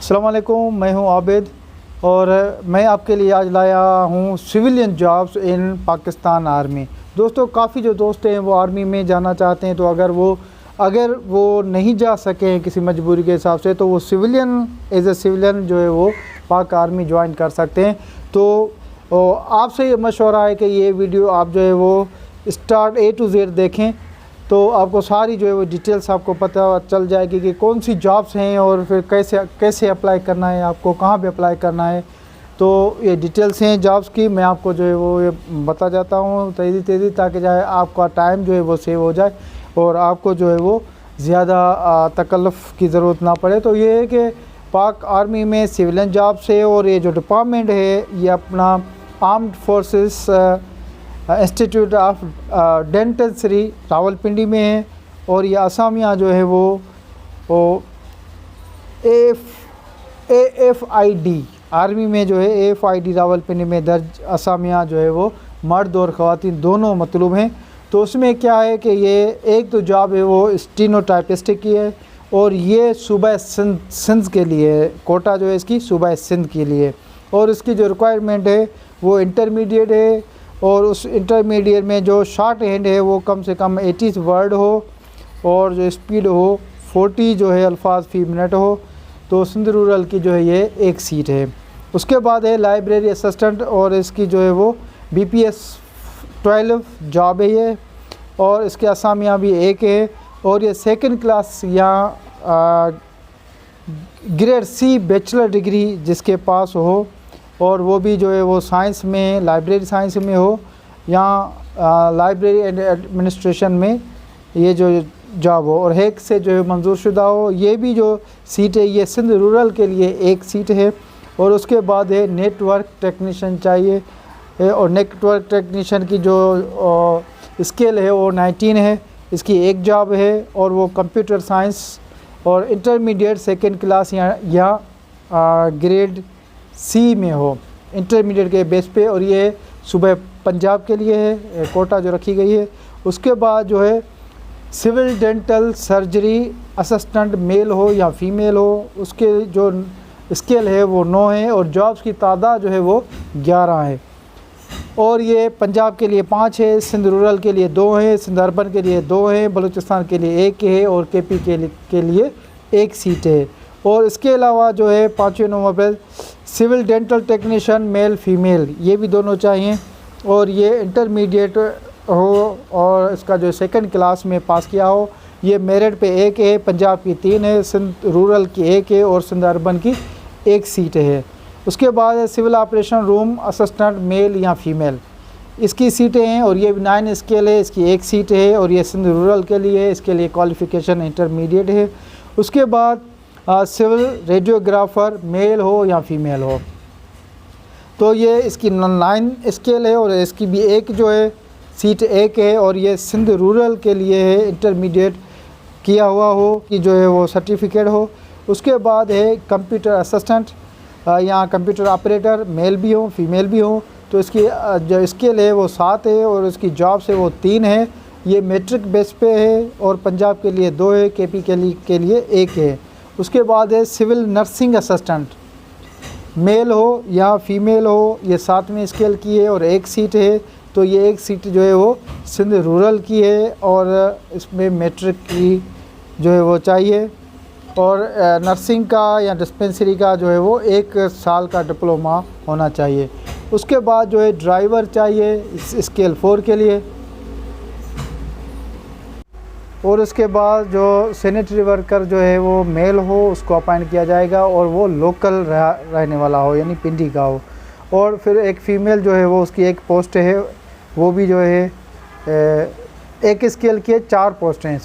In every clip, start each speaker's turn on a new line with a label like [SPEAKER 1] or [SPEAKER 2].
[SPEAKER 1] अस्सलाम वालेकुम, मैं हूं आबिद और मैं आपके लिए आज लाया हूं civilian jobs in Pakistan army. दोस्तों, काफ़ी जो दोस्त हैं वो आर्मी में जाना चाहते हैं, तो अगर वो नहीं जा सके किसी मजबूरी के हिसाब से, तो वो एज ए सिविलियन जो है वो पाक आर्मी ज्वाइन कर सकते हैं। तो आपसे ये मशवरा है कि ये वीडियो आप जो है वो स्टार्ट A to Z देखें, तो आपको सारी जो है वो डिटेल्स आपको पता चल जाएगी कि कौन सी जॉब्स हैं और फिर कैसे अप्लाई करना है, आपको कहाँ पे अप्लाई करना है। तो ये डिटेल्स हैं जॉब्स की, मैं आपको जो है वो ये बता जाता हूँ तेज़ी ताकि जो है आपका टाइम जो है वो सेव हो जाए और आपको जो है वो ज़्यादा तकल्लुफ़ की ज़रूरत ना पड़े। तो ये है कि पाक आर्मी में सिविलियन जॉब्स है और ये जो डिपार्टमेंट है ये अपना armed forces institute of dentistry Rawalpindi में है और ये असामियाँ जो है वो AFID आर्मी में जो है AFID रावलपिंडी में दर्ज असामियाँ जो है वो मर्द और ख़वातीन दोनों मतलूब हैं। तो उसमें क्या है कि ये एक तो जॉब है वो स्टीनोटाइपिस्ट की है और ये सूबा सिंध के लिए, कोटा जो है इसकी सूबा सिंध के लिए, और इसकी जो रिक्वायरमेंट है वो इंटरमीडिएट है और उस इंटरमीडिएट में जो शॉर्ट हैंड है वो कम से कम 80 वर्ड हो और जो स्पीड हो 40 जो है अल्फाज फ़ी मिनट हो। तो सिंध रूरल की जो है ये एक सीट है। उसके बाद है लाइब्रेरी असिस्टेंट और इसकी जो है वो BPS 12 जॉब है ये, और इसके असामियाँ भी एक है और ये सेकंड क्लास या ग्रेड C बैचलर डिग्री जिसके पास हो और वो भी जो है वो साइंस में, लाइब्रेरी साइंस में हो या लाइब्रेरी एंड एडमिनिस्ट्रेशन में ये जो जॉब हो और हेक से जो है मंजूर शुदा हो। ये भी जो सीट है ये सिंध रूरल के लिए एक सीट है। और उसके बाद है नेटवर्क टेक्नीशियन चाहिए और नेटवर्क टेक्नीशियन की जो स्केल है वो 19 है, इसकी एक जॉब है और वो कंप्यूटर साइंस और इंटरमीडिएट सेकेंड क्लास या ग्रेड C में हो इंटरमीडिएट के बेस पे, और ये सुबह पंजाब के लिए है, कोटा जो रखी गई है। उसके बाद जो है civil dental surgery assistant male हो या फीमेल हो, उसके जो स्केल है वो 9 है और जॉब्स की तादाद जो है वो 11 है। और ये पंजाब के लिए 5 है, सिंध रूरल के लिए 2 है, सिंध अर्बन के लिए 2 है, बलूचिस्तान के लिए 1 है और KP के लिए 1 सीट है। और इसके अलावा जो है 5वें नंबर पर civil dental technician male female, ये भी दोनों चाहिए और ये इंटरमीडिएट हो और इसका जो सेकंड क्लास में पास किया हो। ये मेरिट पे 1 है, पंजाब की 3 है, सिंध रूरल की 1 है और सिंध अर्बन की 1 सीट है। उसके बाद civil operation room assistant male या फीमेल, इसकी सीटें हैं और ये 9 स्केल है, इसकी 1 सीट है और ये सिंध रूरल के लिए है, इसके लिए क्वालिफ़िकेशन इंटरमीडिएट है। उसके बाद सिविल रेडियोग्राफर मेल हो या फीमेल हो, तो ये इसकी 9 स्केल है और इसकी भी एक जो है सीट 1 है और ये सिंध रूरल के लिए है, इंटरमीडिएट किया हुआ हो कि जो है वो सर्टिफिकेट हो। उसके बाद है कंप्यूटर असिस्टेंट या कंप्यूटर ऑपरेटर, मेल भी हो फीमेल भी हो, तो इसकी जो स्केल है वो 7 है और इसकी जॉब से वो 3 है। ये मैट्रिक बेस पे है और पंजाब के लिए 2 है, KP के लिए 1 है। उसके बाद है सिविल नर्सिंग असिस्टेंट, मेल हो या फीमेल हो, ये 7वें स्केल की है और 1 सीट है। तो ये 1 सीट जो है वो सिंध रूरल की है और इसमें मैट्रिक की जो है वो चाहिए और नर्सिंग का या डिस्पेंसरी का जो है वो 1 साल का डिप्लोमा होना चाहिए। उसके बाद जो है ड्राइवर चाहिए इस स्केल 4 के लिए। और उसके बाद जो सैनिटरी वर्कर जो है वो मेल हो उसको अपॉइंट किया जाएगा और वो लोकल रहने वाला हो यानी पिंडी का हो। और फिर एक फ़ीमेल जो है वो उसकी 1 पोस्ट है, वो भी जो है 1 स्केल की है, 4 पोस्टें हैं,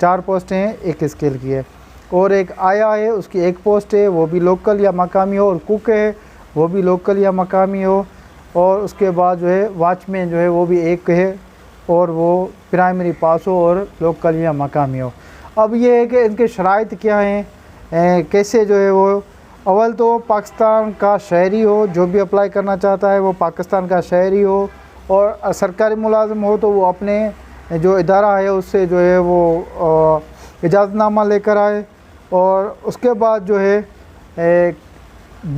[SPEAKER 1] 4 पोस्टें हैं, 1 स्केल की है। और एक आया है उसकी 1 पोस्ट है, वो भी लोकल या मकामी हो, और कुक है वो भी लोकल या मकामी हो। और उसके बाद जो है वॉचमैन जो है वो भी 1 है और वो प्राइमरी पास हो और लोकल या मकामी हो। अब ये है कि इनके शराइत क्या हैं, कैसे जो है वो, अव्वल तो पाकिस्तान का शहरी हो, जो भी अप्लाई करना चाहता है वो पाकिस्तान का शहरी हो और सरकारी मुलाजिम हो तो वो अपने जो इदारा है उससे जो है वो इजाज़तनामा लेकर आए। और उसके बाद जो है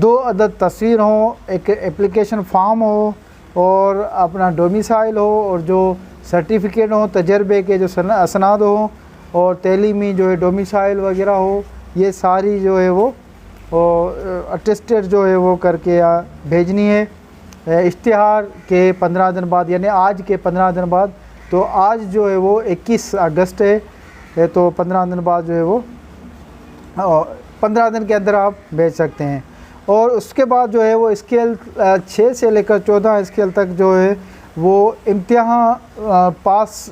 [SPEAKER 1] 2 अदद तस्वीर हो, एक एप्लीकेशन फॉर्म हो और अपना डोमिसाइल हो और जो सर्टिफिकेट हो, तजर्बे के जो असनाद हो और तैलीमी जो है डोमिसाइल वगैरह हो, ये सारी जो है वो अटेस्टेड जो है वो करके भेजनी है। इश्तिहार के 15 दिन बाद, यानी आज के 15 दिन बाद, तो आज जो है वो 21 अगस्त है, तो 15 दिन बाद जो है वो 15 दिन के अंदर आप भेज सकते हैं। और उसके बाद जो है वो स्केल 6 से लेकर 14 स्केल तक जो है वो इम्तिहान पास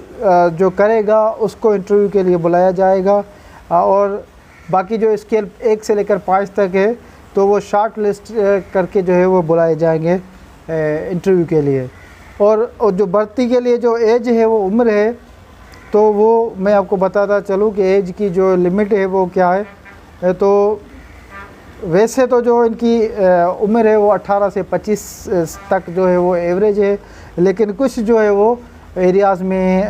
[SPEAKER 1] जो करेगा उसको इंटरव्यू के लिए बुलाया जाएगा। और बाकी जो स्केल 1 से लेकर 5 तक है तो वो शॉर्ट लिस्ट करके जो है वो बुलाए जाएंगे इंटरव्यू के लिए। और जो भर्ती के लिए जो एज है, वो उम्र है, तो वो मैं आपको बताता चलूँ कि एज की जो लिमिट है वो क्या है। तो वैसे तो जो इनकी उम्र है वो 18 से 25 तक जो है वो एवरेज है, लेकिन कुछ जो है वो एरियाज़ में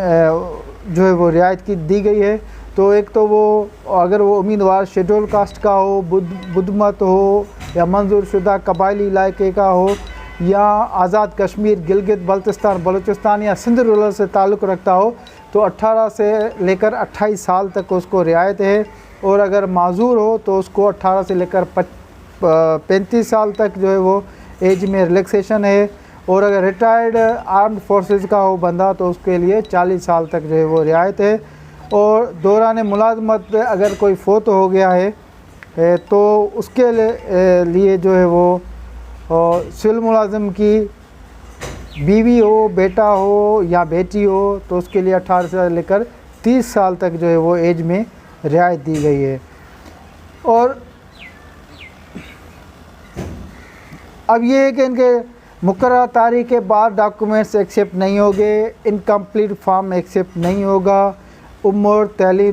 [SPEAKER 1] जो है वो रियायत की दी गई है। तो एक तो वो अगर वो उम्मीदवार शेड्यूल कास्ट का हो, बुद्धमत हो, या मंजूर शुदा कबायली इलाके का हो, या आज़ाद कश्मीर, गिलगित बल्तिस्तान, बलूचिस्तान या सिंध रूरल से ताल्लुक़ रखता हो, तो 18 से लेकर 28 साल तक उसको रियायत है। और अगर माजूर हो तो उसको 18 से लेकर 35 साल तक जो है वो एज में रिलैक्सेशन है। और अगर रिटायर्ड आर्म्ड फोर्सेस का हो बंदा तो उसके लिए 40 साल तक जो है वो रियायत है। और दौरान मुलाजमत अगर कोई फोत हो गया है तो उसके लिए जो है वो सिविल मुलाजिम की बीवी हो, बेटा हो या बेटी हो, तो उसके लिए 18 से लेकर 30 साल तक जो है वो एज में रियायत दी गई है। और अब ये है कि इनके मुकर्रर तारीख के बाद डॉक्यूमेंट्स एक्सेप्ट नहीं होंगे, इनकम्प्लीट फॉर्म एक्सेप्ट नहीं होगा, उम्र, तैलीम,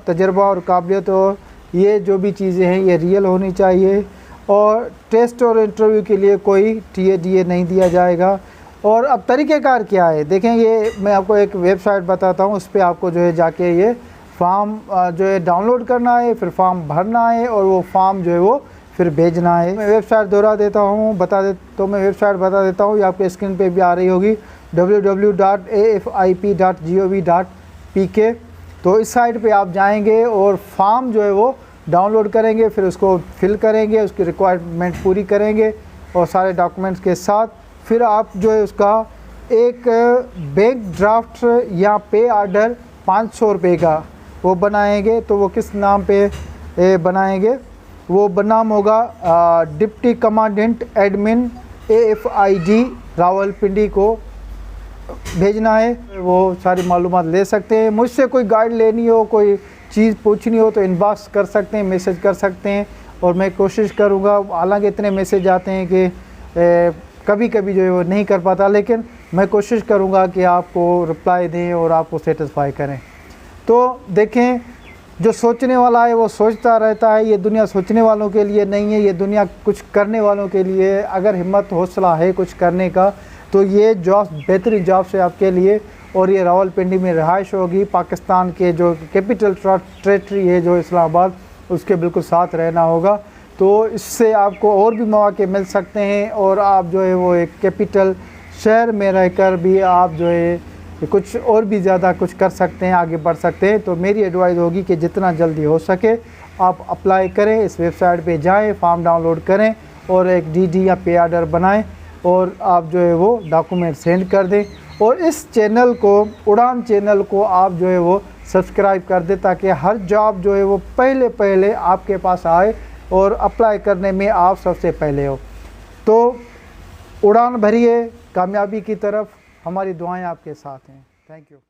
[SPEAKER 1] तजर्बा और काबिलियत और ये जो भी चीज़ें हैं ये रियल होनी चाहिए। और टेस्ट और इंटरव्यू के लिए कोई TA नहीं दिया जाएगा। और अब तरीक़ेकार क्या है, देखें, ये मैं आपको एक वेबसाइट बताता हूँ, उस पर आपको जो है जाके ये फॉर्म जो है डाउनलोड करना है, फिर फॉर्म भरना है और वो फॉर्म जो है वो फिर भेजना है। मैं वेबसाइट दोहरा देता हूँ, मैं वेबसाइट बता देता हूँ, ये आपके स्क्रीन पे भी आ रही होगी, www.afip.gov.pk। तो इस साइट पे आप जाएंगे और फॉर्म जो है वो डाउनलोड करेंगे, फिर उसको फिल करेंगे, उसकी रिक्वायरमेंट पूरी करेंगे और सारे डॉक्यूमेंट्स के साथ फिर आप जो है उसका एक बैंक ड्राफ्ट या पे ऑर्डर 500 रुपये का वो बनाएंगे। तो वो किस नाम पे बनाएंगे, वो बनाम होगा deputy commandant admin AFID Rawalpindi को भेजना है। वो सारी मालूमात ले सकते हैं। मुझसे कोई गाइड लेनी हो, कोई चीज़ पूछनी हो तो इनबॉक्स कर सकते हैं, मैसेज कर सकते हैं और मैं कोशिश करूँगा। हालांकि इतने मैसेज आते हैं कि कभी कभी जो है वो नहीं कर पाता, लेकिन मैं कोशिश करूँगा कि आपको रिप्लाई दें और आपको सेटिस्फाई करें। तो देखें, जो सोचने वाला है वो सोचता रहता है। ये दुनिया सोचने वालों के लिए नहीं है, ये दुनिया कुछ करने वालों के लिए। अगर हिम्मत हौसला है कुछ करने का तो ये जॉब बेहतरीन जॉब्स है आपके लिए। और ये रावलपिंडी में रिहाइश होगी, पाकिस्तान के जो कैपिटल टेरेटरी है जो इस्लामाबाद, उसके बिल्कुल साथ रहना होगा। तो इससे आपको और भी मौके मिल सकते हैं और आप जो है वो एक कैपिटल शहर में रहकर भी आप जो है कुछ और भी ज़्यादा कुछ कर सकते हैं, आगे बढ़ सकते हैं। तो मेरी एडवाइस होगी कि जितना जल्दी हो सके आप अप्लाई करें, इस वेबसाइट पे जाएं, फॉर्म डाउनलोड करें और एक DD या पे ऑर्डर बनाएं और आप जो है वो डॉक्यूमेंट सेंड कर दें। और इस चैनल को, उड़ान चैनल को आप जो है वो सब्सक्राइब कर दें ताकि हर जॉब जो है वो पहले आपके पास आए और अप्लाई करने में आप सबसे पहले हो। तो उड़ान भरिए कामयाबी की तरफ, हमारी दुआएं आपके साथ हैं। Thank you.